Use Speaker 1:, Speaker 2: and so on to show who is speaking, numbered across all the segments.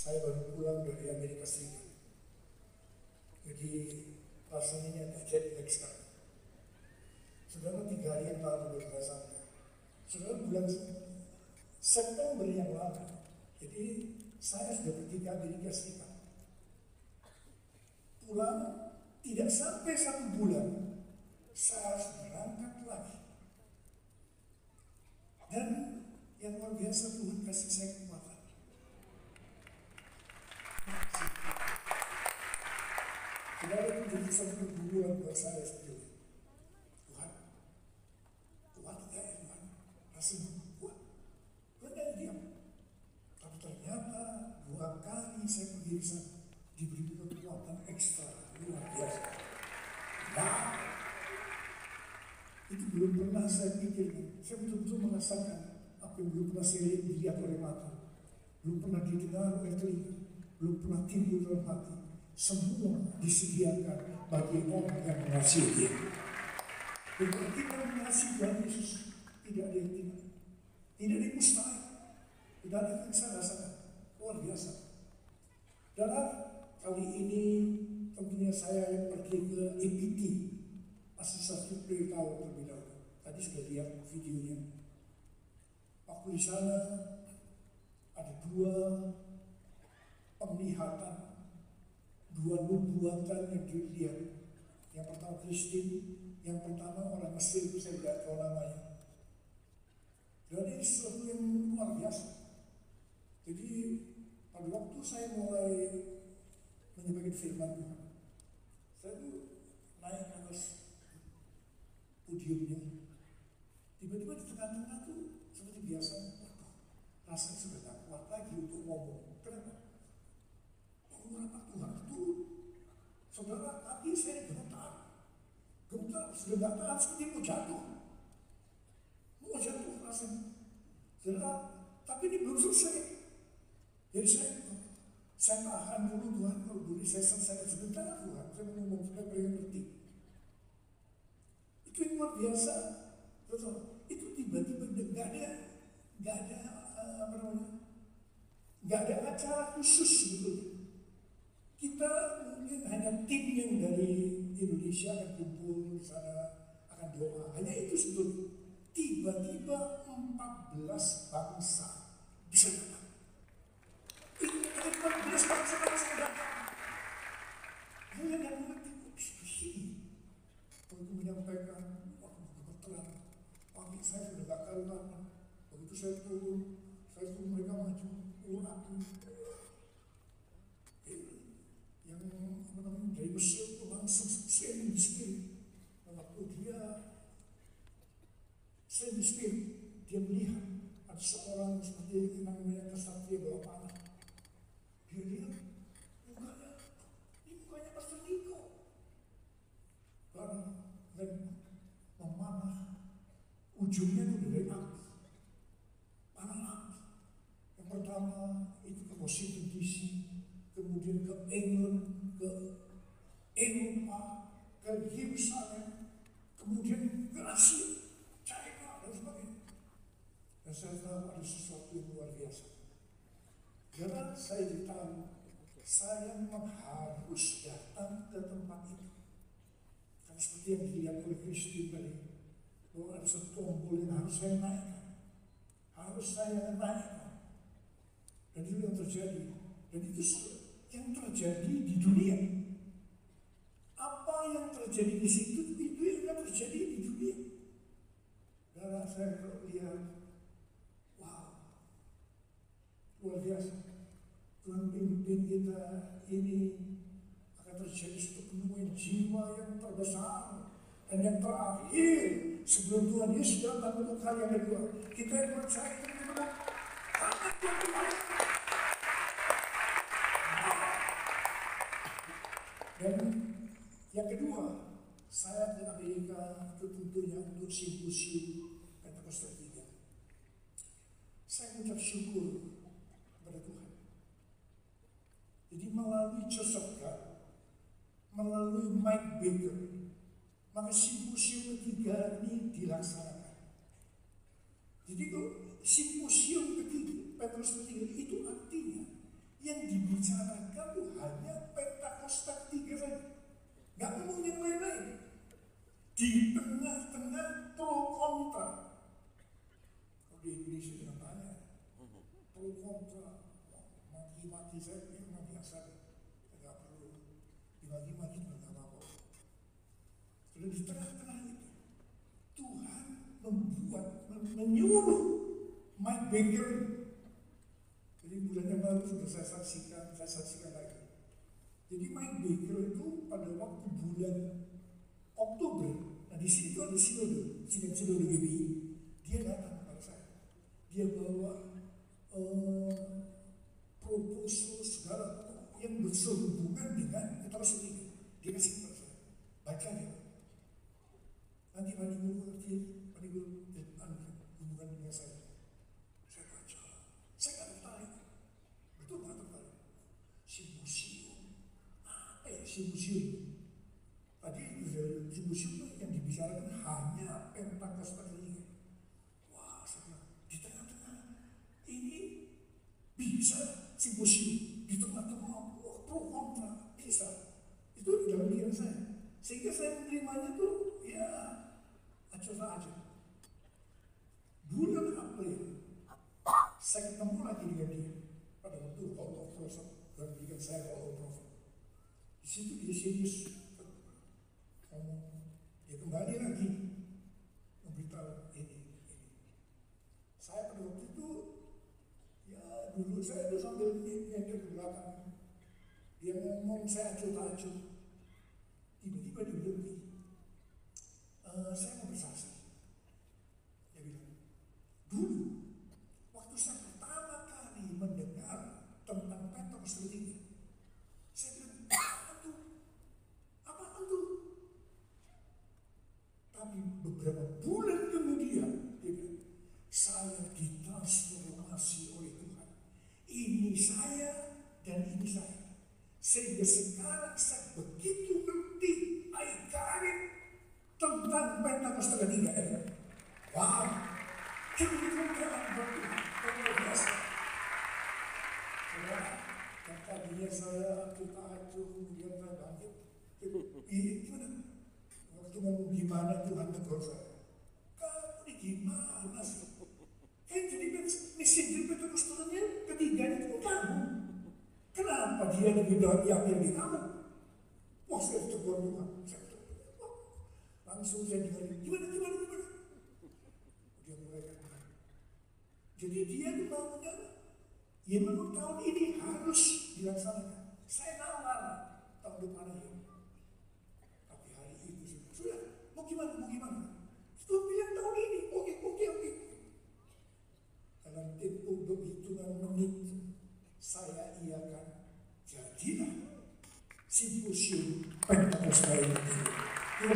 Speaker 1: Saya baru pulang dari Amerika Serikat. Jadi rasanya ini agak jet lag sekali. Saudara, 3 hari yang lalu baru saya sampai. Saudara, bulan September yang lalu, jadi saya sudah pergi ke Amerika Serikat. Pulang tidak sampai 1 bulan, saya harus berangkat lagi. Dan yang luar biasa, Tuhan kasih saya kekuatan. Saudara, itu jadi satu pergumulan buat saya sendiri. Tuhan tidak ya Tuhan, rasanya kuat. Tuhan tidak diam. Tapi ternyata 2 kali saya pergi di sana, diberi kekuatan ekstra luar biasa. Nah, itu belum pernah saya pikirkan. Saya betul-betul merasakan apa yang belum pernah saya lihat oleh mata, belum pernah didengar oleh telinga, belum pernah timbul dalam hati. Semua disediakan bagi orang yang mengasihi Dia. Dan kalau kita mengasihi Tuhan Yesus, tidak ada yang tidak, tidak ada yang mustahil, tidak ada yang saya rasakan luar biasa. Dan kali ini tentunya saya yang pergi ke EPT, Asosiasi Pelitawa terlebih dahulu. Tadi sudah lihat videonya. Waktu di sana ada 2 penglihatan, 2 nubuatan yang dilihat. Yang pertama Kristin, yang pertama orang Mesir, saya tidak tahu namanya. Dan ini sesuatu yang luar biasa. Jadi pada waktu saya mulai menyampaikan firman Tuhan, saya itu naik ke atas podiumnya. Tiba-tiba di tengah-tengah tuh seperti biasa, rasanya sudah tak kuat lagi untuk ngomong. Kenapa? Penguatan Tuhan itu, saudara, kaki saya gemetar, sudah gak tahan, seperti mau jatuh rasanya. Saudara, tapi ini belum selesai. Jadi saya tahan dulu Tuhan, kalau dulu saya selesai sebentar Tuhan, saya mau ngomong supaya mereka ngerti. Itu yang luar biasa. Betul. Itu tiba-tiba gak ada acara khusus sebetulnya. Kita mungkin hanya tim yang dari Indonesia akan kumpul di sana, akan doa. Hanya itu sebetulnya. Tiba-tiba 14 bangsa bisa datang. Itu 14 bangsa datang. Saya tidak mengerti kok disini. Untuk menyampaikan waktu kebetulan pagi saya sudah gak karuan. Begitu saya turun mereka maju, aku yang dari Mesir itu langsung send the spirit. Waktu dia send the spirit, dia melihat ada seorang seperti yang namanya kesatria bawa panah. Dia lihat mukanya Pastor Niko. Dan memanah, ujungnya itu dari api, panah api. Yang pertama itu ke Washington DC, kemudian ke England, ke Eropa, ke Yerusalem, kemudian ke Asia, China, dan sebagainya. Dan saya tahu ada sesuatu yang luar biasa. Karena saya tahu, saya memang harus datang ke tempat itu. Karena seperti yang dilihat oleh Kristin tadi, bahwa ada satu tombol yang harus saya naikkan. Harus saya naikkan. Dan itu yang terjadi. Dan itu yang terjadi di dunia. Apa yang terjadi di situ, itu yang terjadi di dunia. Karena saya lihat, wow, luar biasa. Tuhan pimpin kita ini akan terjadi satu penemuan jiwa yang terbesar dan yang terakhir sebelum Tuhan Yesus datang untuk kali yang kedua. Kita yang percaya teman-teman, tangan Tuhan. Dan yang kedua, saya ke Amerika tentunya untuk simposium Pentakosta 3. Saya mengucap syukur kepada Tuhan. Jadi melalui Joseph God, melalui Mike Baker, maka simposium ketiga ini dilaksanakan. Jadi simposium ketiga, Pentakosta 3 itu artinya Yang dibicarakan tuh hanya Pentakosta ketiga saja. Nggak ngomong yang lain-lain. Di tengah-tengah pro kontra. Kalau di Indonesia jangan tanya. Pro kontra. Maki-maki saya memang biasa. Nggak perlu dimaki-maki juga nggak apa-apa. Sudah di tengah-tengah itu. Tuhan menyuruh Mike Baker. Jadi bulan yang lalu sudah saya saksikan lagi. Jadi Mike Baker itu pada waktu bulan Oktober, nah di situ ada sinode GBI, dia datang kepada saya. Dia bawa proposal segala yang bersehubungan dengan etalase ini. Dia kasih kepada saya. Baca dia. Nanti Pak Ibu ngerti, Pak Ibu hubungan dengan saya. Saya baca. Saya nggak tertarik. Betul nggak tertarik. Simposium. Apa ya simposium? Tadi simposium yang dibicarakan hanya Pentakosta ketiga. Wah, saya di tengah-tengah ini bisa simposium di tengah-tengah pro kontra bisa. Itu di dalam pikiran saya. Sehingga saya menerimanya tuh ya aja. Bulan April saya ketemu lagi dengan dia pada waktu Hall of Prophet dan berikan saya Hall of Prophet. Di situ dia serius. Dia kembali lagi memberitahu ini. Saya pada waktu itu ya dulu saya itu sambil nyender ke belakang. Dia ngomong saya acuh-acuh. Tiba-tiba dia berhenti. Saya mau bersaksi. Dia bilang, dulu waktu saya pertama kali mendengar tentang Pentakosta ketiga, saya bilang, apa itu? Tapi beberapa bulan kemudian, dia bilang, saya ditransformasi oleh Tuhan. Ini saya dan ini saya. Sehingga sekarang saya begitu ngerti, I got it, tentang Pentakosta ketiga. Wow, kebenaran Tuhan, luar biasa. Yang tadinya saya acuh-acuh, kemudian saya bangkit. Gimana? Waktu ngomong gimana Tuhan tegur saya. Kamu ini gimana sih? Jadi misi Pentakosta ketiganya itu kamu. Kenapa dia lebih diambil di kamu? Wah, saya tegur Tuhan. Langsung saya dengar, gimana? Dia mulai kata. Jadi dia maunya, ya memang tahun ini harus dilaksanakan. Saya nawar tahun depan ya. Tapi hari itu sudah, mau gimana? Sudah bilang tahun ini, oke. Dalam tempo berhitungan menit, saya iakan jadilah simposium Pentakosta ini. Dia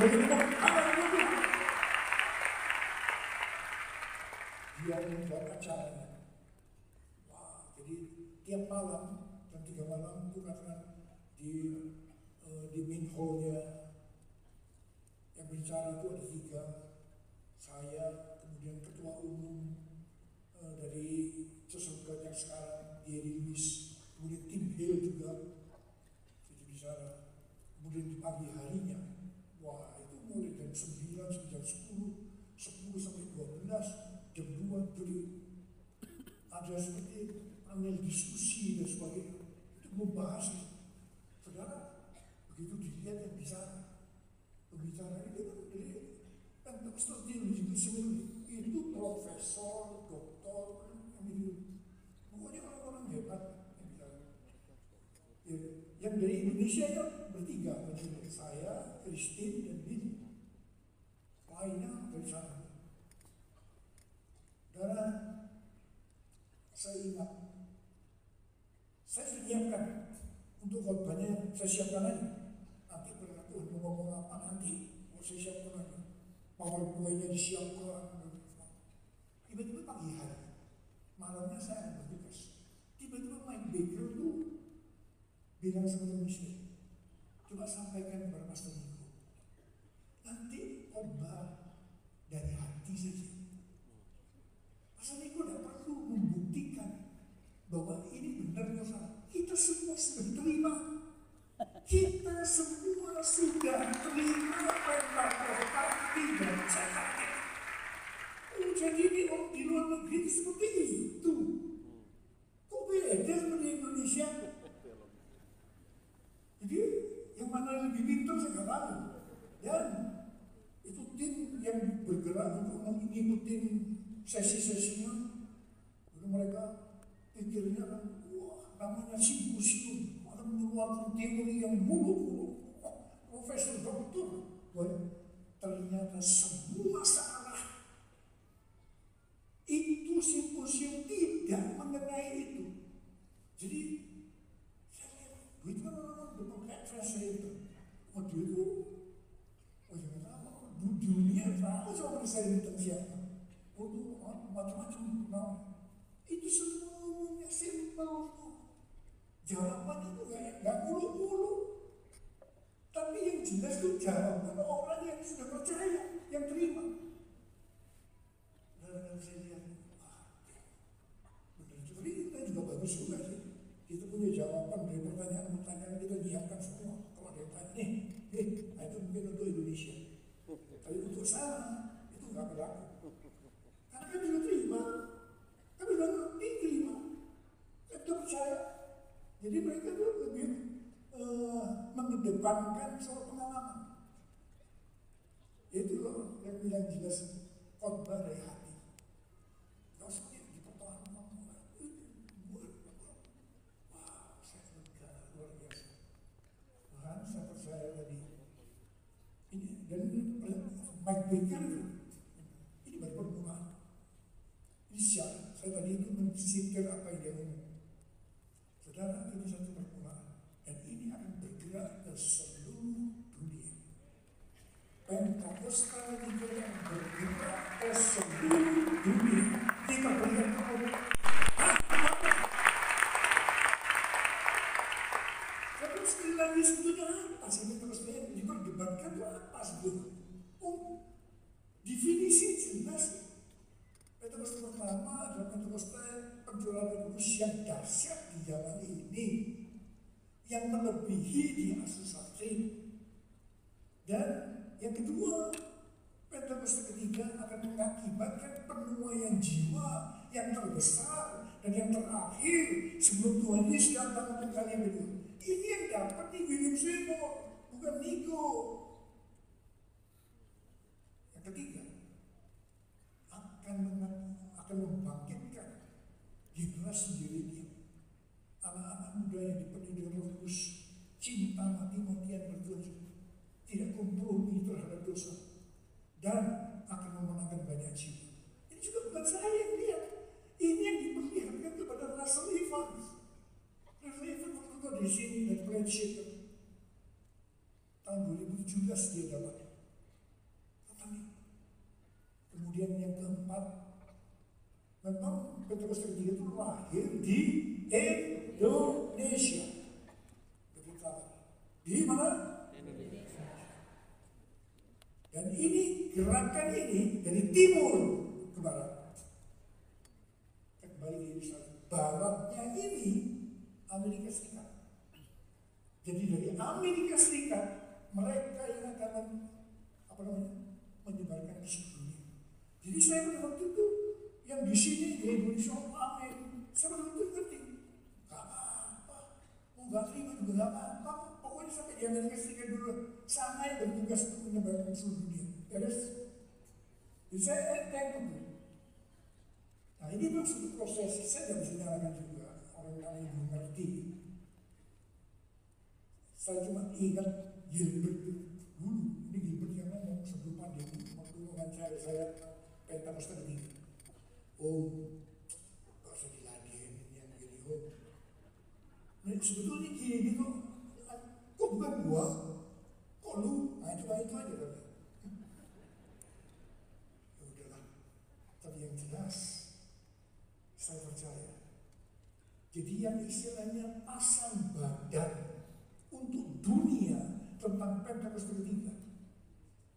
Speaker 1: membuat acaranya. Wah, jadi tiap malam jam 3 malam itu karena di main hall-nya yang bicara itu ada 3. Saya, kemudian ketua umum dari Sesukat yang sekarang Gary Lewis, kemudian Tim Hill juga itu bicara. Kemudian di pagi harinya, wah itu mulai jam 9 sampai jam 10 sampai 12, jam 2, jadi ada seperti panel diskusi dan sebagainya. Itu membahas itu. Saudara, begitu dilihat yang pembicara itu kan dari Pentakosta itu profesor, doktor, pokoknya orang-orang hebat yang bicara. Yang dari Indonesia ya bertiga, saya, Christine, dan Billy. Lainnya dari sana. Karena saya ingat, saya sudah siapkan untuk khotbahnya, saya siapkan aja. Nanti kalau Tuhan mau ngomong apa nanti, mau saya siapkan aja. PowerPoint-nya disiapkan. Tiba-tiba pagi hari, malamnya saya bertugas. Tiba-tiba Mike Baker itu bilang sama Michelle, coba sampaikan kepada Pastor Niko. Nanti khotbah dari hati saja. Pastor Niko tidak perlu membuktikan bahwa ini benar atau salah. Kita manusia. Jadi yang mana yang lebih pintar saya nggak tahu. Dan itu tim yang bergerak untuk mengikuti sesi-sesinya. Lalu mereka pikirnya kan, wah namanya simposium, akan mengeluarkan teori yang muluk-muluk. Profesor doktor, ternyata semua salah. Itu simposium tidak mengenai itu. Jadi saya lihat, itu kan orang berpakai translator. Oh dia itu, oh jangan tahu, dunia tahu sama saya tentang siapa. Oh itu macam-macam. Nah, itu semuanya simpel. Jawabannya itu nggak muluk-muluk. Tapi yang jelas itu jawaban orang yang sudah percaya, yang terima. Dan saya lihat, benar itu. Tapi kita juga bagus juga sih. Kita punya jawaban dari pertanyaan-pertanyaan kita nyiapkan semua. Kalau ada yang tanya, itu mungkin untuk Indonesia. Tapi untuk sana, itu nggak berlaku. Karena kan juga terima. Kami sudah ngerti terima. Kita percaya. Jadi mereka itu lebih mengedepankan soal pengalaman. Itu loh yang bilang jelas khotbah dari hati. Gak usah dipertahankan. Wah, saya lega luar biasa. Bahkan saya percaya tadi ini dan Mike Baker ini baru permulaan. Ini siapa? Saya tadi itu mensisipkan apa yang dia ngomong. Saudara, ini satu permulaan. Dan ini akan bergerak ke seluruh dunia. Pentakosta itu akan bergerak ke seluruh dunia. Kita berikan kepada tapi sekali lagi sebetulnya apa sih Pentakosta yang diperdebatkan itu apa sebetulnya? Oh, definisi jelas. Pentakosta pertama adalah Pentakosta penjualan kudus yang dahsyat di zaman ini, yang melebihi di Asusatri. Dan yang kedua, Pentakosta ketiga akan mengakibatkan penuaian jiwa yang terbesar dan yang terakhir sebelum Tuhan Yesus datang untuk kali yang kedua. Ini yang dapat nih William Seymour, bukan Nico. Yang ketiga, akan membangkitkan generasi dirinya, anak-anak muda yang dipenuhi dengan Roh Kudus, cinta mati-matian bertujuan, tidak kompromi terhadap dosa, dan akan memenangkan banyak jiwa. Ini juga bukan saya yang lihat, ini yang diperlihatkan kepada Russell Evans. Russell Evans waktu itu di sini dan Friendship tahun 2017 dia dapat. Kemudian yang keempat, memang Pentakosta ketiga itu lahir di Indonesia. Di mana? Indonesia. Dan ini gerakan ini dari timur ke barat. Kembali ke Yerusalem. Baratnya ini Amerika Serikat. Jadi dari Amerika Serikat mereka yang akan menyebarkan ke seluruh dunia. Jadi saya pada waktu itu yang di sini di Indonesia amin, saya pada waktu itu ngerti, gak apa-apa, mau gak terima juga gak apa-apa, pokoknya sampai di Amerika Serikat dulu, sana yang bertugas untuk menyebarkan seluruh dunia. Beres. Jadi saya tengok. Nah ini memang suatu proses, saya tidak bisa nyalakan juga orang-orang yang mengerti. Saya cuma ingat Gilbert dulu, ini Gilbert yang ngomong sebelum pandemi, waktu wawancara saya Pentakosta ketiga. Oh, gak usah diladenin yang gini. Nah, sebetulnya gini kok bukan gua, kok lu? Nah itu aja kan. Ya udahlah. Tapi yang jelas, saya percaya. Jadi yang istilahnya pasang badan untuk dunia tentang Pentakosta ketiga.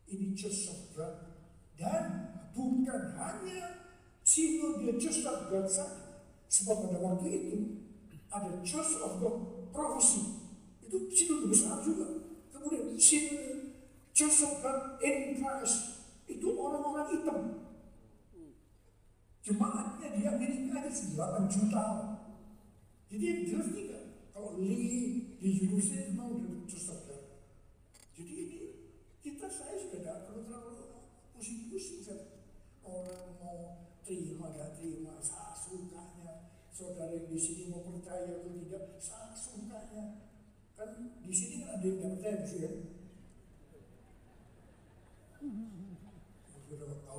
Speaker 1: Ini Church of God. Dan bukan hanya Sinode Church of God saja, sebab pada waktu itu ada Church of God Prophecy, itu sinode besar juga. Kemudian Sinode Church of God in Christ, itu orang-orang hitam. Jemaatnya di Amerika ada 8 juta. Jadi yang jelas tiga. di jurusnya mau terserah. Jadi ini saya sudah tidak perlu terlalu pusing-pusing. Orang mau terima gak terima, saya sukanya. Saudara yang di sini mau percaya atau tidak, saya sukanya. Kan di sini kan ada yang gak percaya sih ya.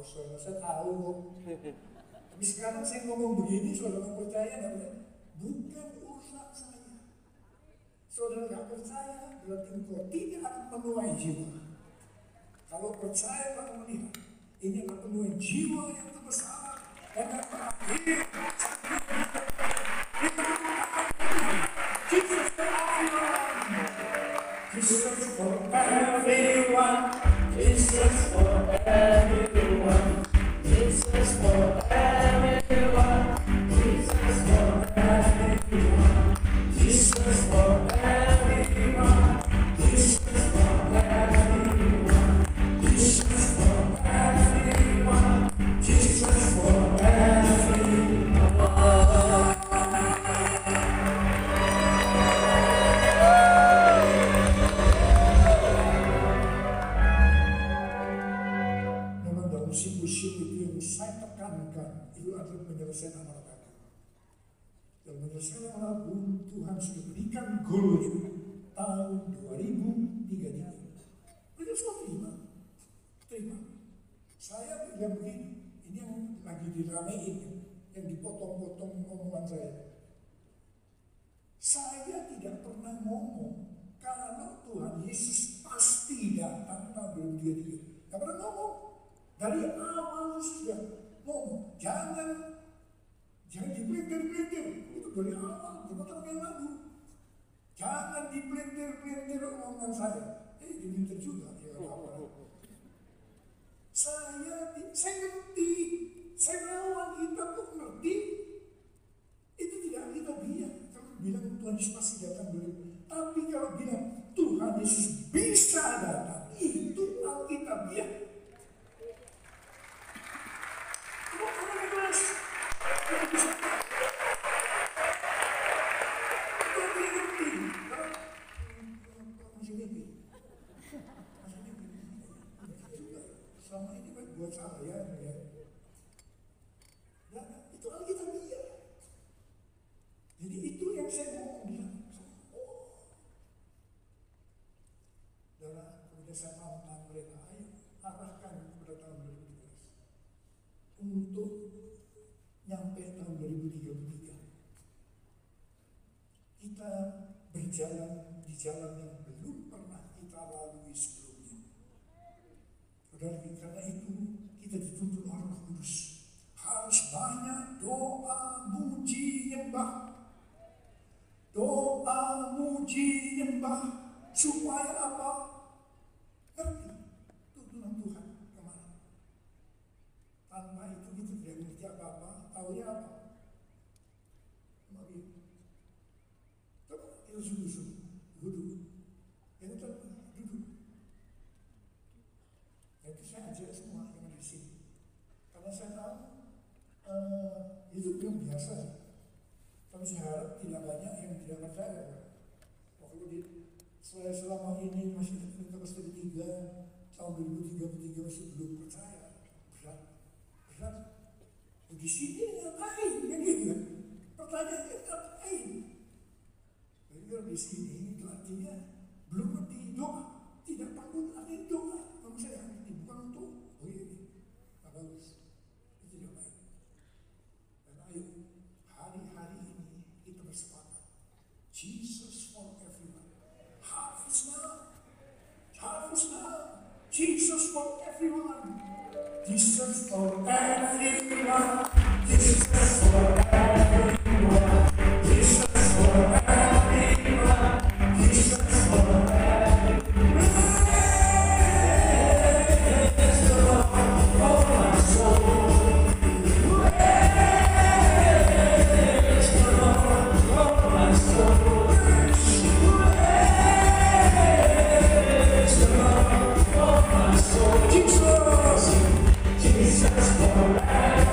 Speaker 1: Sudah saya tahu kok. Tapi sekarang saya ngomong begini, saudara mau percaya gak? Bukan urusan saya. Saudara gak percaya, berarti engkau tidak akan menuai jiwa. Kalau percaya pada melihat, ini adalah penuh jiwa yang terbesar dan yang terakhir. Jesus for everyone, Jesus for everyone, Jesus for everyone, Jesus for everyone, Jesus for everyone, Jesus for everyone. Jesus for everyone, Jesus for everyone. Memang dalam musim-musim itu yang saya tekankan itu adalah menyelesaikan amanat Agung. Dalam menyelesaikan amanat Agung, Tuhan sudah berikan goalnya tahun 2033. Kita semua terima. Saya bilang begini, ini yang lagi diramein, yang dipotong-potong omongan saya. Saya tidak pernah ngomong kalau Tuhan Yesus pasti datang tahun 2033. Tidak pernah ngomong. Dari awal sudah ngomong, jangan dipelintir-pelintir. Itu dari awal, 5 tahun yang lalu. Jangan dipelintir-pelintir omongan saya. Dipelintir juga, ya apa-apa. Saya ngerti, saya lawan kita kok ngerti. Itu tidak kita bilang. Kalau bilang Tuhan Yesus pasti datang dulu. Tapi kalau bilang Tuhan Yesus bisa datang, itu Alkitabiah. Kalau orang ikhlas, tidak bisa. Itu ngerti. Kalau masih mimpi. Selama ini kan buat saya ya. Nah, itu Alkitabiah. Jadi itu yang saya mau bilang. Dan kemudian saya pantang mereka, ayo arahkan kepada tahun 2013 untuk nyampe tahun 2033. Kita berjalan di jalan yang belum pernah kita lalui sebelumnya. Karena itu kita dituntut oleh Roh Kudus harus banyak doa, muji, nyembah. Doa, muji, nyembah supaya apa? Ngerti tuntunan Tuhan kemana. Tanpa itu kita tidak mengerti apa-apa. Taunya apa? Mari coba kita sungguh-sungguh duduk. Kita duduk. Itu saya ajak semua yang ada di sini. Karena saya tahu itu belum biasa. Tapi saya harap tidak banyak yang tidak percaya. Kalau selama ini masih terus 3 tahun 2033 masih belum percaya. Berat. Di sini ngapain? Kan gitu kan? Pertanyaannya ngapain? Jadi kalau di sini itu artinya belum ngerti doa. Tidak perlu arti doa. Kalau saya ngerti bukan untuk ini. Bagus. Itu tidak baik. Dan ayo hari-hari ini kita bersepakat. Jesus for everyone. Harvest now. Jesus for everyone. Jesus for everyone. Jesus for everyone. Jesus for everyone. Jesus for everyone. Praise the Lord, oh my soul. Praise the Lord, oh my soul. Praise the Lord, oh my soul. Jesus for everyone.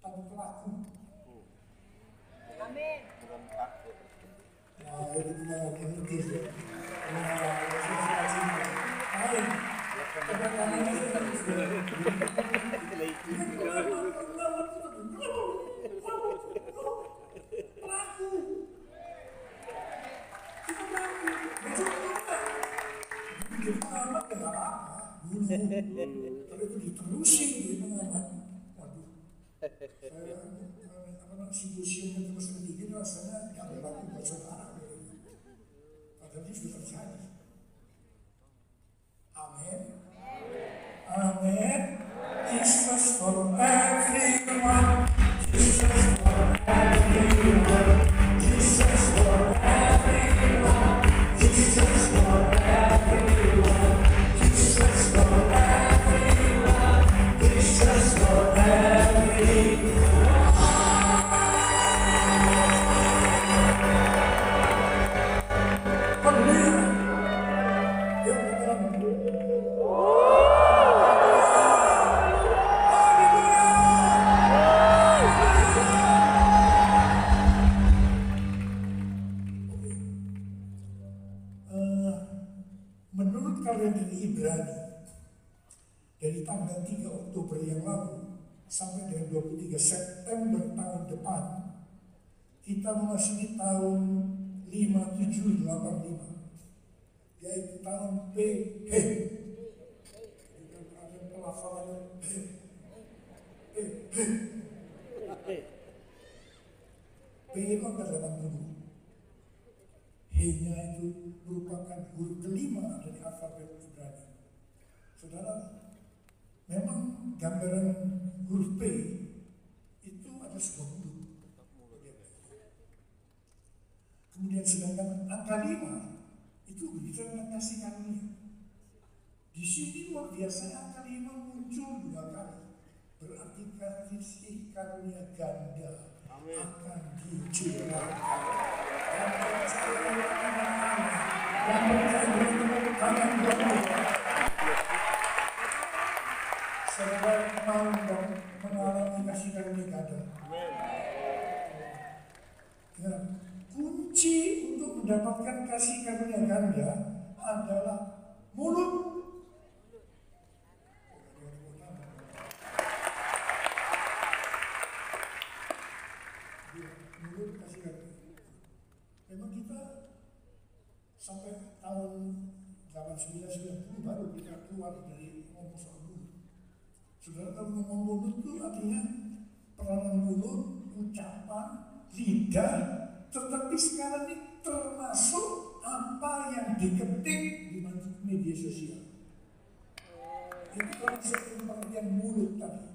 Speaker 1: tapi pelaku.
Speaker 2: Amin.
Speaker 1: Nah, itu kita ngerti ya. Nah, amin. Pelaku. Kita pelaku. Jadi pengamat ya nggak apa-apa. Kalau itu diterusin jadi pengamat, waduh. Saya simposiumnya terus begini rasanya nggak berlaku buat saudara. Padahal ini sudah terjadi. Amin. Amin. Jesus for everyone. Jesus for everyone. Jesus for everyone. Jesus for everyone. Jesus for everyone. Jesus for everyone. Menurut kalender Ibrani, dari tanggal 3 Oktober yang lalu sampai dengan 23 September tahun depan, kita memasuki tahun 5785, yaitu tahun PH. Kita ada pelafalannya P itu angka 80. H-nya itu merupakan huruf kelima dari alfabet Ibrani. Saudara, memang gambaran huruf P itu ada sebuah mulut. Kemudian sedangkan angka 5 itu berbicara tentang kasih karunia. Di sini luar biasa angka 5 muncul 2 kali. Berarti kasih karunia ganda akan dicurahkan. Yang percaya tangan Tuhan. Saudara mau mengalami kasih karunia ganda. Ya, kunci untuk mendapatkan kasih karunia ganda adalah mulut. Memang kita sampai tahun 1990 baru kita keluar dari ngomong soal mulut. Saudara, kalau ngomong mulut itu artinya peranan mulut, ucapan, lidah, tetapi sekarang ini termasuk apa yang diketik di media sosial. Itu kalau saya pengertian mulut tadi.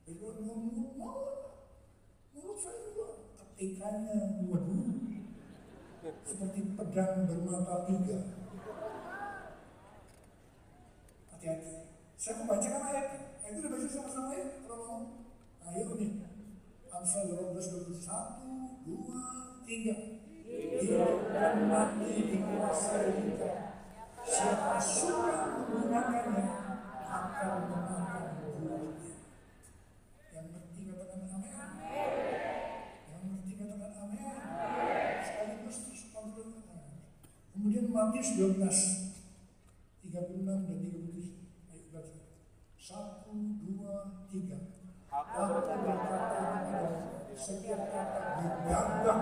Speaker 1: Jadi kalau ngomong mulut saya juga ketikannya waduh, seperti pedang bermata 3. Hati-hati. Saya mau bacakan ayatnya. Itu udah baca sama-sama ya kalau mau. Ayo nih. Amsal 12:21, 2, 3. Hidup dan mati dikuasai lidah. Siapa suka menggunakannya akan memakan buahnya. Yang ngerti katakan amin. Yang ngerti katakan amin. Sekaligus terus kontrolkan. Kemudian Matius 12, 36 dan 37. Ayo baca. 1, 2, 3. Aku berkata kepada setiap kata gegabah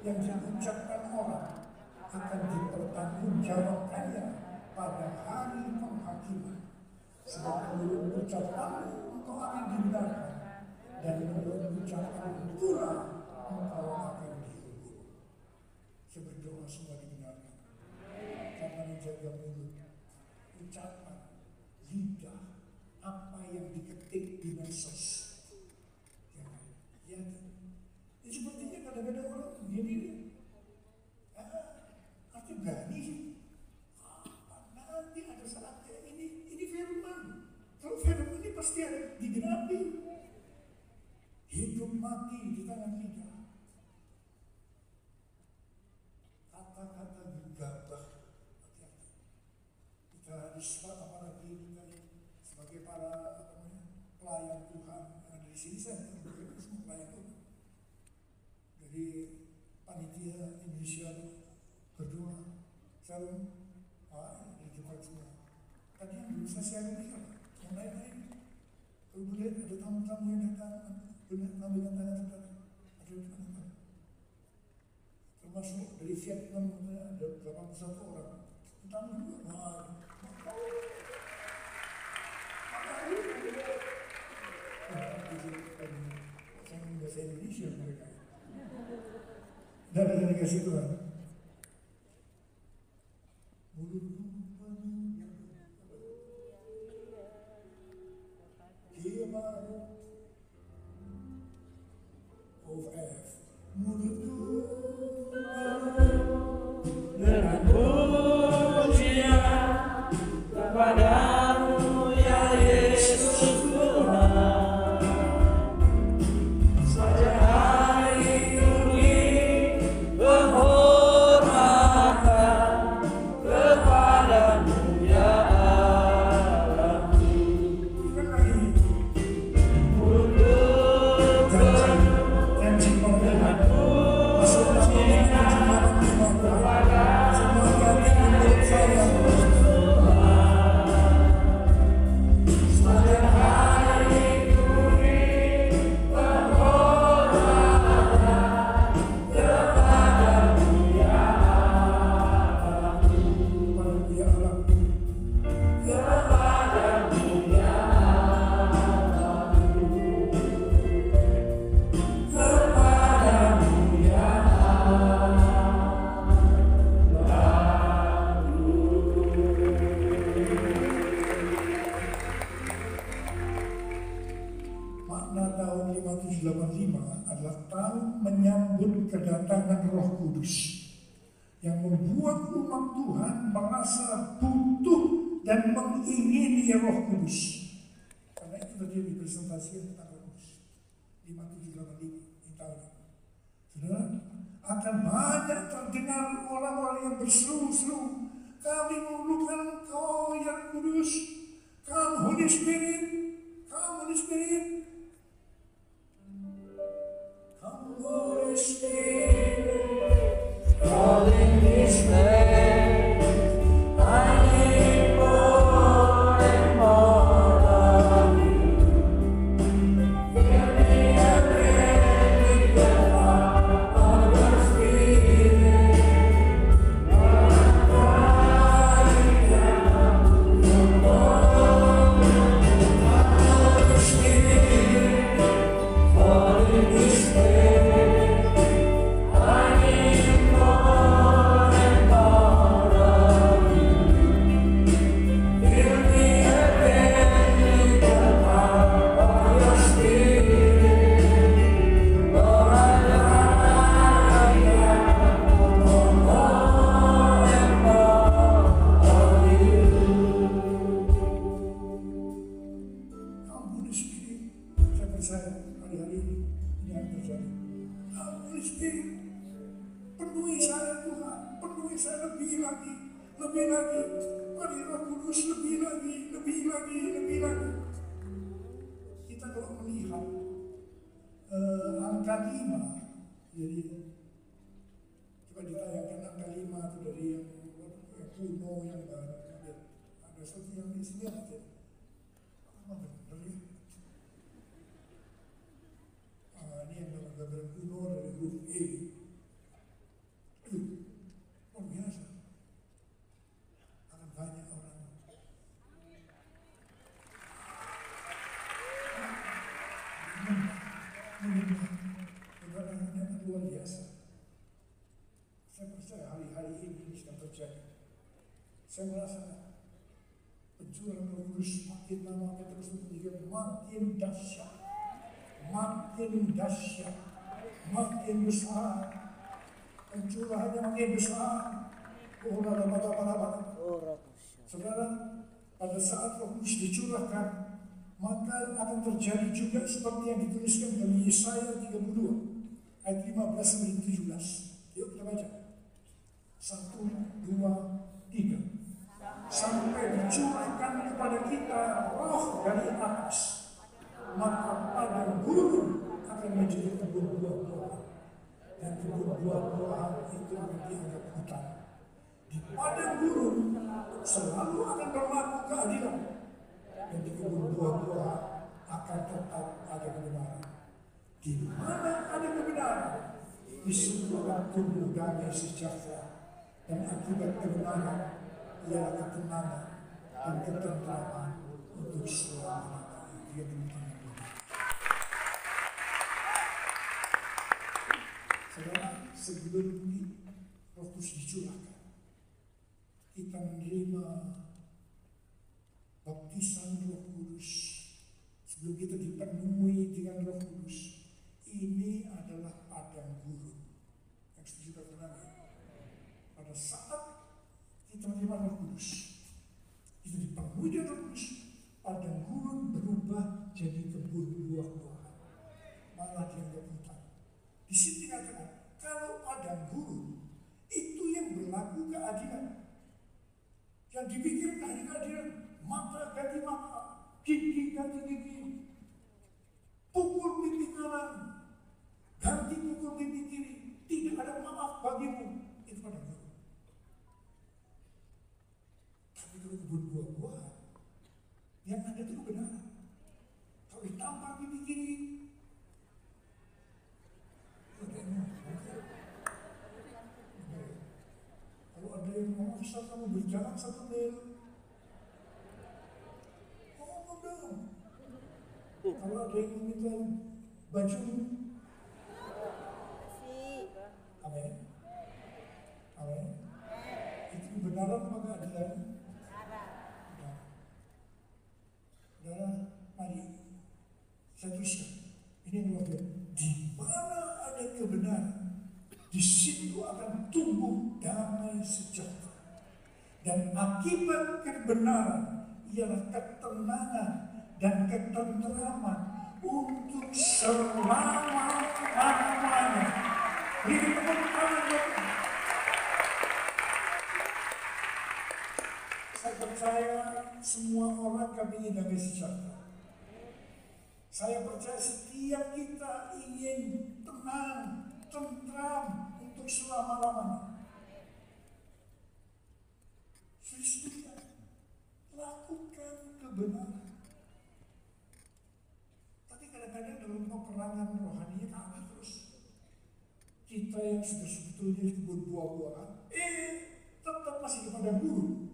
Speaker 1: yang diucapkan orang akan dipertanggungjawabkannya pada hari penghakiman. Sebab menurut ucapanmu engkau akan dibenarkan, dan menurut ucapanmu pula engkau akan dihukum. Saya berdoa semua dibenarkan, karena menjaga mulut, ucapan, lidah, apa yang diketik di medsos. Ya, ini sepertinya kadang-kadang orang begini nih. Artinya berani sih. Nanti ada saatnya ini firman. Kalau firman ini pasti ada digenapi. Hidup mati di tangan lidah. Kata-kata gegabah. Hati-hati. Kita apalagi kita sebagai para pelayan Tuhan yang ada di di sini saya berdoa semua pelayan Tuhan. Dari panitia Indonesia berdoa, shalom, dari kita semua. Tadi yang belum saya siapkan ini apa? Yang lain-lain. Kalau boleh ada tamu-tamu yang datang, benar ngambil tangan saudara. Ada di mana? Termasuk dari Vietnam ada 81 orang. Tamu juga. Saya bahasa Indonesia mereka. Dan kasih Tuhan. Of F. Mulutku dengan pujian kepadamu ya Yesus Tuhan. Sepanjang hari ini penghormatan kepadamu ya Allahku. Janji pembelaanmu masuklah semua hati untuk saya. Tahun 5785 adalah tahun menyambut kedatangan Roh Kudus yang membuat umat Tuhan merasa butuh dan mengingini Roh Kudus. Karena itu terjadi presentasi tentang Roh Kudus 5785 tahun. Saudara, akan banyak terdengar orang-orang yang berseru-seru, kami memerlukan Engkau yang kudus, Come Holy Spirit, Come Holy Spirit. Holy Spirit, calling His name, I need more and more of You. Fill me again with the power of Your Spirit. Lord, I'm crying out for more. Holy Spirit, calling His name. Penuhi saya Tuhan, penuhi saya lebih lagi. Mari Roh Kudus lebih lagi. Kita kalau melihat angka 5, jadi coba ditayangkan angka 5 itu dari yang kuno yang baru. Ada satu yang di sini aja. Apa benar ya? Ini yang gambar kuno dari huruf E. Luar biasa. Akan banyak orang kebenarannya luar biasa. Saya percaya hari-hari ini sedang terjadi. Saya merasa pencurahan Roh Kudus makin lama terus menjadi makin dahsyat, makin besar. Pencurahannya makin besar. Saudara, pada saat Roh Kudus dicurahkan, maka akan terjadi juga seperti yang dituliskan dalam Yesaya 32 ayat 15 sampai 17. Yuk kita baca. 1, 2, 3. Sampai dicurahkan kepada kita Roh dari atas, maka padang gurun akan menjadi kebun buah-buahan. Dan kebun buah-buahan itu akan dianggap hutan. Di padang gurun selalu akan berlaku keadilan. Dan di kebun buah-buahan akan tetap ada kebenaran. Di mana ada kebenaran, di situ akan tumbuh damai sejahtera. Dan akibat kebenaran ialah ketenangan dan ketentraman untuk selama-lamanya. Dia tentang itu. Saudara, sebelum Roh Kudus dicurahkan, kita menerima baptisan Roh Kudus. Sebelum kita dipenuhi dengan Roh Kudus, ini adalah padang gurun. Yang setuju katakan ya? Pada saat kita menerima Roh Kudus, kita dipenuhi dengan Roh Kudus, padang gurun berubah jadi kebun buah-buahan, malah dianggap hutan. Di sini dikatakan, kalau padang gurun itu yang berlaku keadilan. Yang dipikirkan hanya keadilan, mata ganti mata, gigi ganti gigi, pukul pipi kanan, ganti pukul pipi kiri, tidak ada maaf bagimu. Itu padang gurun. Tapi kalau kebun buah-buahan, yang ada itu kebenaran. Kalau ditampar pipi kiri, kalau ada yang memaksa kamu berjalan 1 mil, ngomong dong. Kalau ada yang meminta baju, amin, amin. Itu kebenaran apa keadilan? Saudara, mari saya teruskan. Ini yang luar biasa. Di mana ada kebenaran, di situ akan tumbuh damai sejahtera. Dan akibat kebenaran ialah ketenangan dan ketenteraman untuk selama-lamanya. Beri tepuk tangan. Saya percaya semua orang kami ingin damai sejahtera. Saya percaya setiap kita ingin tenang, tentram untuk selama-lamanya. Sudah, lakukan kebenaran. Tapi kadang-kadang dalam peperangan rohani kalah terus. Kita yang sudah sebetulnya kebun buah-buahan, tetap masih kepada guru.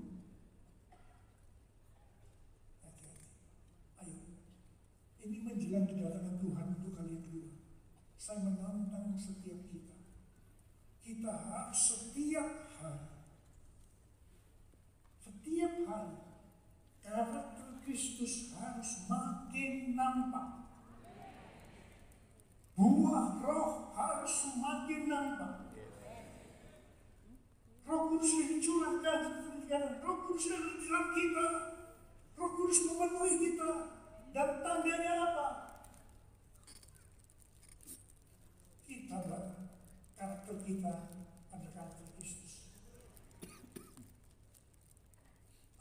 Speaker 1: Ini menjelang kedatangan Tuhan untuk kalian kedua. Saya menantang setiap kita. Kita harus setiap hari, karakter Kristus harus makin nampak. Buah roh harus semakin nampak. Roh Kudus dicurahkan seperti sekarang. Roh Kudus ada di dalam kita. Roh Kudus memenuhi kita. Dan tandanya apa? Karakter kita adalah karakter Kristus.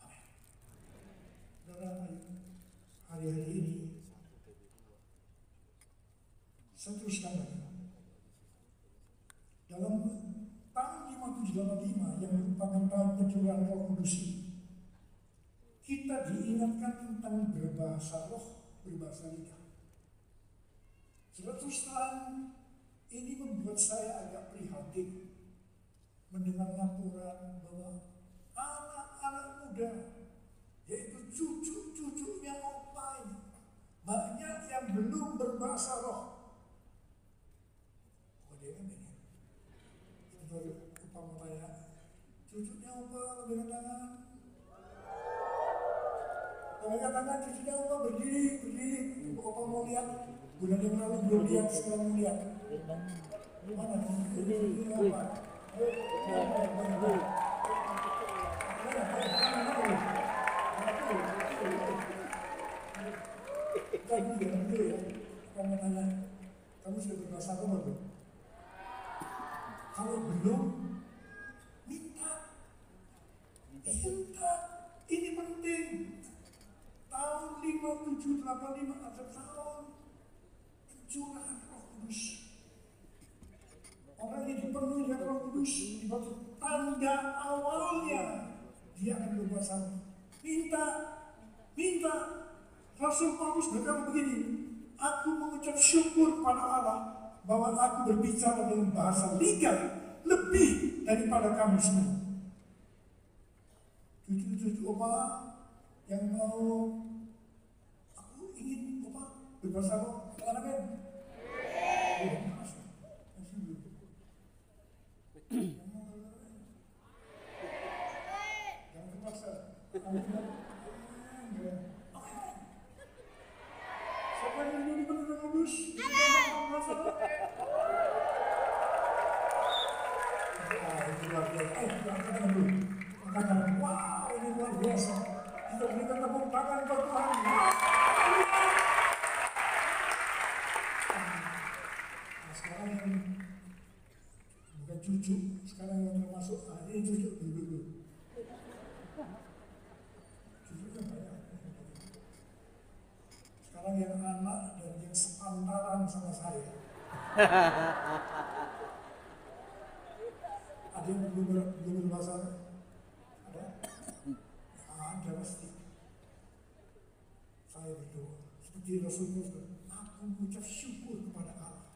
Speaker 1: Amin. Dalam hari-hari ini, saya teruskan lagi. Dalam tahun 5785 yang merupakan tahun pencurahan Roh Kudus ini, kita diingatkan tentang berbahasa roh, berbahasa lidah. Terus terang, ini membuat saya agak prihatin mendengar laporan bahwa anak-anak muda, yaitu cucu-cucunya opa ini, banyak yang belum berbahasa roh. Oh, dia kan ini. Sebentar, opa mau tanya, cucunya opa berikan tangan. Kalau katakan cucunya opa berdiri, opa mau lihat. Bulan yang lalu belum lihat, sekarang mau lihat. Mana? Ini apa? Kamu jangan dulu ya. Kamu tanya, kamu sudah berbahasa apa belum? Kalau belum, minta. Ini penting. tahun 5785 ada tahun pencurahan Roh Kudus. Orang yang dipenuhi dengan Roh Kudus dibuat tanda awalnya dia akan berkuasa. Minta Rasul Paulus berkata begini, aku mengucap syukur pada Allah bahwa aku berbicara dalam bahasa liga lebih daripada kamu semua. Cucu-cucu Opa yang mau, aku ingin Opa berbahasa roh, amin. Jangan terpaksa. Siapa yang dulu dipenuhi dengan kudus? Itu luar biasa. Katakan dulu. Katakan, wow, ini luar biasa. Kita berikan tepuk tangan buat Tuhan. Nah, sekarang yang bukan cucu, sekarang yang termasuk, ini cucu dulu. Cucunya banyak. Sekarang yang anak dan yang sepantaran sama saya. Ada yang belum berbahasa? Ada? Ada pasti. Saya berdoa seperti Rasulullah, aku mengucap syukur kepada Allah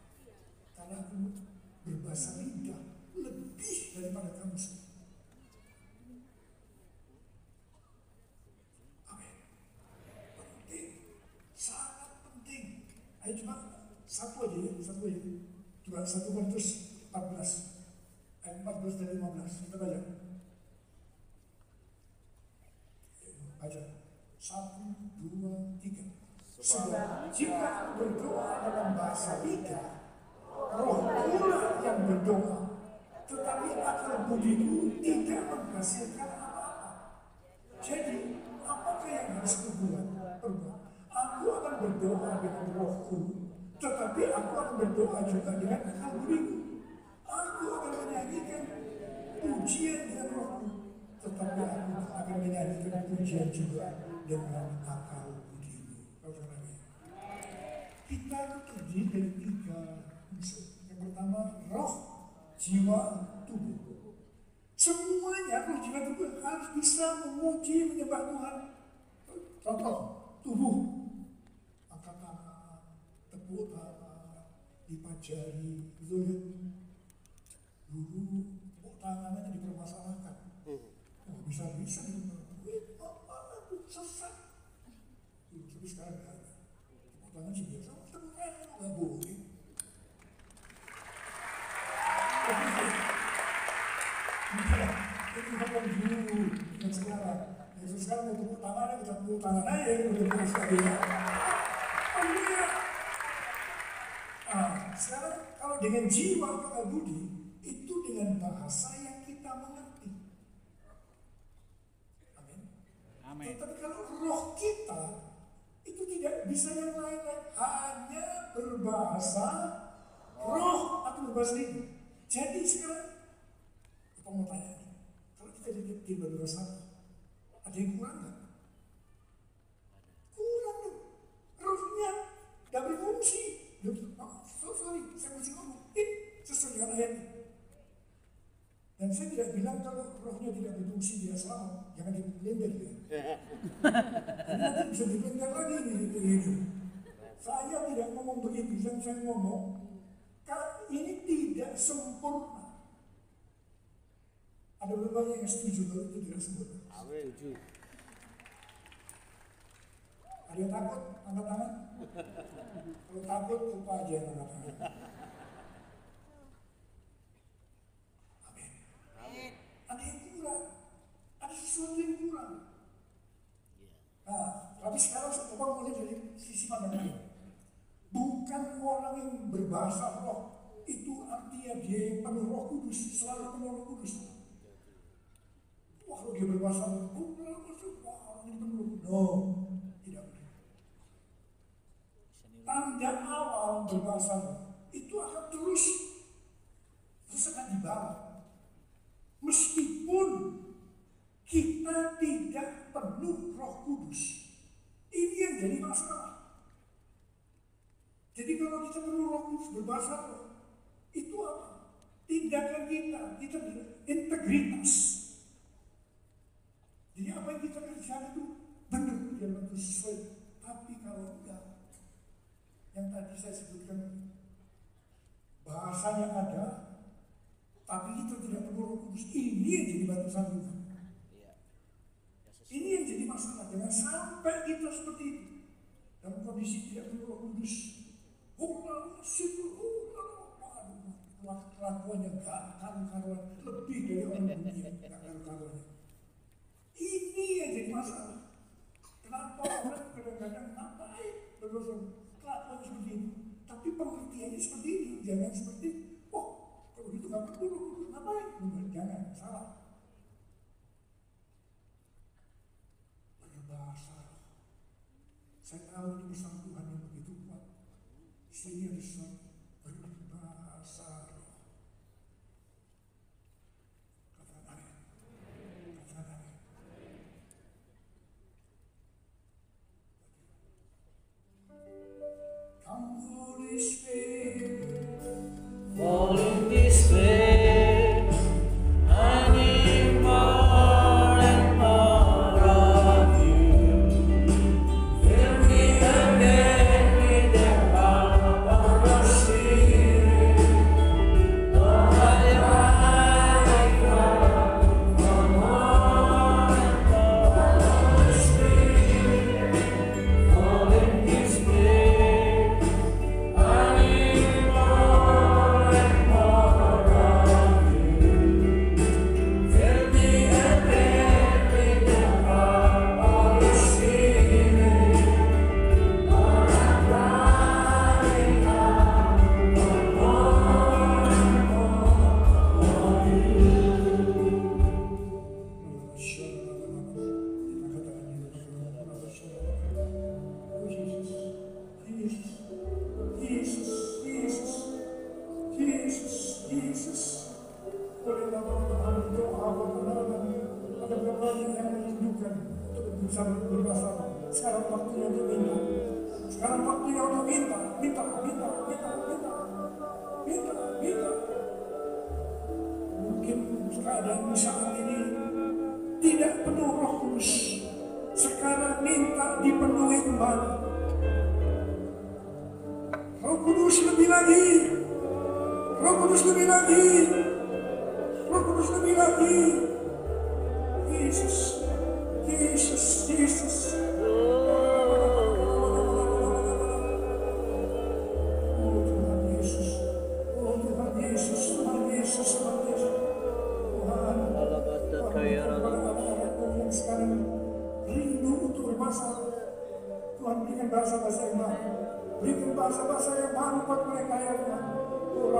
Speaker 1: karena aku berbahasa lidah lebih daripada kamu semua. Amin. Penting, sangat penting. Ayo cuma satu aja. Coba 1 Korintus 14 ayat 14 dan 15 kita baca. Baca 1, 2, 3. Sebab jika berdoa dalam bahasa lidah, roh pula yang berdoa, tetapi akal budiku tidak menghasilkan apa-apa. Jadi, apakah yang harus kubuat? Aku akan berdoa dengan rohku, tetapi aku akan berdoa juga dengan akal budiku. Aku akan menyanyikan pujian dengan rohku, tetapi aku akan menyanyikan pujian juga dengan akal budiku. Kita terdiri dari 3 unsur. Yang pertama, roh, jiwa, tubuh. Semuanya roh, jiwa, tubuh harus bisa memuji, menyembah Tuhan. Contoh, tubuh. Angkat tangan, tepuk tangan, lipat jari, gitu ya. Dulu tepuk tangannya dipermasalahkan. Oh, bisa-bisa sesat. Tapi sekarang nggak ada. Tepuk tangan sih biasa, tepuk tangan nggak boleh. Itu bukan dulu, bukan sekarang. Yang sekarang mau tepuk tangannya, kita tepuk tangan aja, udah punya sekali. Sekarang kalau dengan jiwa akal budi, itu dengan bahasa yang kita mengerti. Amin. Tetapi kalau roh kita itu tidak bisa yang lain-lain, hanya berbahasa roh atau berbahasa lidah. Jadi sekarang apa mau tanya nih? Kalau kita tidak berbahasa, ada yang kurang nggak? Kurang dong. Rohnya nggak berfungsi. Sorry, saya mesti ngomong. Sesuai dengan ayatnya. Dan saya tidak bilang kalau rohnya tidak berfungsi dia selamat, jangan diblender ya. Ini nanti bisa diblender lagi ini. Saya tidak ngomong begitu, saya ngomong ini tidak sempurna. Ada beberapa yang setuju kalau itu tidak sempurna. Setuju. Ada yang takut angkat tangan? Kalau takut lupa aja angkat tangan. Ada yang kurang, ada sesuatu yang kurang. Nah, tapi sekarang orang mulai dari sisi pandang lain. Bukan orang yang berbahasa roh itu artinya dia yang penuh Roh Kudus, selalu penuh Roh Kudus. Wah, kalau dia berbahasa roh, wah orang ini penuh Roh Kudus. No, tidak boleh. Tanda awal berbahasa roh itu akan terus akan dibawa. Meskipun kita tidak penuh Roh Kudus, kalau kita perlu Roh Kudus berbahasa roh, itu apa? Tindakan kita berintegritas. Jadi apa yang kita kerjakan itu benar, dia betul sesuai. Tapi kalau enggak, yang tadi saya sebutkan, bahasanya ada, tapi kita tidak perlu Roh Kudus. Ini yang jadi batu sandungan. Ini yang jadi masalah. Jangan sampai kita seperti itu dalam kondisi tidak perlu Roh Kudus. Kelakuannya gak karu-karuan, lebih dari orang dunia, gak karu-karuan. Ini yang jadi masalah. Kenapa orang kadang-kadang ngapain berdosa kelakuan seperti itu? Tapi pengertiannya seperti ini, jangan seperti kalau gitu gak perlu ngapain? Jangan, salah. Berbahasa. Saya tahu ini pesan Tuhan yang begitu kuat. Di sini ada sesuatu berbahasa roh. Katakan amin. Katakan amin. Come Holy Spirit, fall in this place. I need more and more of you. Fill me again with the power of your Spirit. Lord, I cry for more and more of your Spirit. Fall in this place. I need more and more of you. Fill me again with the power of your Spirit. Lord, I'm crying out for more and more of you. Jesus. Oleh nama Tuhan doa ada berapa yang menunjukkan untuk bisa berbahasa. Sekarang waktunya untuk minta. Sekarang waktunya untuk minta. Mungkin keadaan di saat ini tidak penuh Roh Kudus. Sekarang minta dipenuhi kembali. Roh Kudus lebih lagi. Roh Kudus lebih lagi. Roh Kudus lebih lagi. Yesus. Tuhan sekarang rindu untuk berbahasa. Tuhan berikan bahasa-bahasa yang baru. Berikan bahasa-bahasa yang baru buat mereka ya Tuhan. Oh,